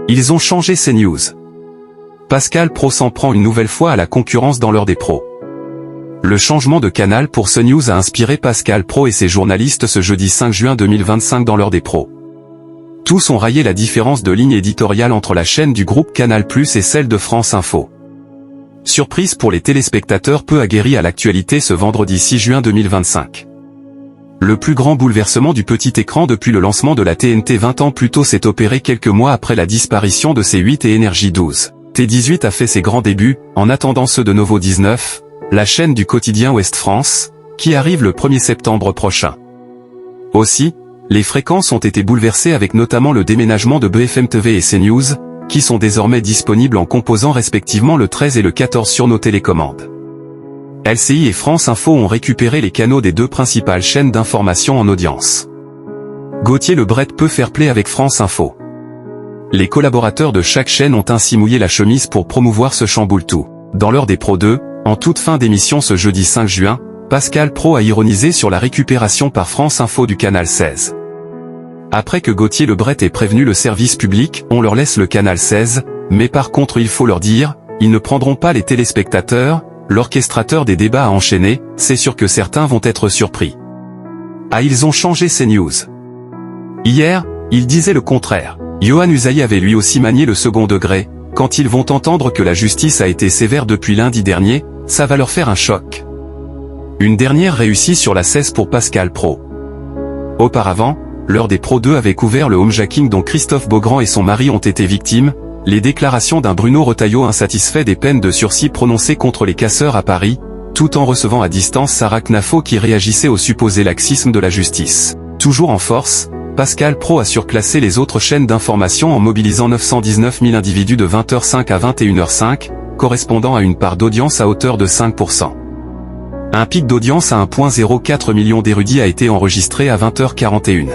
Ils ont changé CNews. Pascal Praud s'en prend une nouvelle fois à la concurrence dans l'heure des pros. Le changement de canal pour CNews a inspiré Pascal Praud et ses journalistes ce jeudi 5 juin 2025 dans l'heure des pros. Tous ont raillé la différence de ligne éditoriale entre la chaîne du groupe Canal+ et celle de France Info. Surprise pour les téléspectateurs peu aguerris à l'actualité ce vendredi 6 juin 2025. Le plus grand bouleversement du petit écran depuis le lancement de la TNT 20 ans plus tôt s'est opéré quelques mois après la disparition de C8 et Énergie 12. T18 a fait ses grands débuts, en attendant ceux de Novo 19, la chaîne du quotidien Ouest France, qui arrive le 1er septembre prochain. Aussi, les fréquences ont été bouleversées avec notamment le déménagement de BFM TV et CNews, qui sont désormais disponibles en composant respectivement le 13 et le 14 sur nos télécommandes. LCI et France Info ont récupéré les canaux des deux principales chaînes d'information en audience. Gauthier Lebret peut faire play avec France Info. Les collaborateurs de chaque chaîne ont ainsi mouillé la chemise pour promouvoir ce chamboule-tout. Dans l'heure des pros 2, en toute fin d'émission ce jeudi 5 juin, Pascal Praud a ironisé sur la récupération par France Info du canal 16. Après que Gauthier Lebret ait prévenu le service public, on leur laisse le canal 16, mais par contre il faut leur dire, ils ne prendront pas les téléspectateurs, l'orchestrateur des débats a enchaîné, c'est sûr que certains vont être surpris. Ah, ils ont changé CNews. Hier, ils disaient le contraire. Yohann Usaï avait lui aussi manié le second degré. Quand ils vont entendre que la justice a été sévère depuis lundi dernier, ça va leur faire un choc. Une dernière réussie sur la 16 pour Pascal Praud. Auparavant, l'heure des pros 2 avait couvert le homejacking dont Christophe Beaugrand et son mari ont été victimes, les déclarations d'un Bruno Retailleau insatisfait des peines de sursis prononcées contre les casseurs à Paris, tout en recevant à distance Sarah Knafo qui réagissait au supposé laxisme de la justice. Toujours en force, Pascal Praud a surclassé les autres chaînes d'information en mobilisant 919 000 individus de 20h05 à 21h05, correspondant à une part d'audience à hauteur de 5%. Un pic d'audience à 1,04 million d'érudits a été enregistré à 20h41.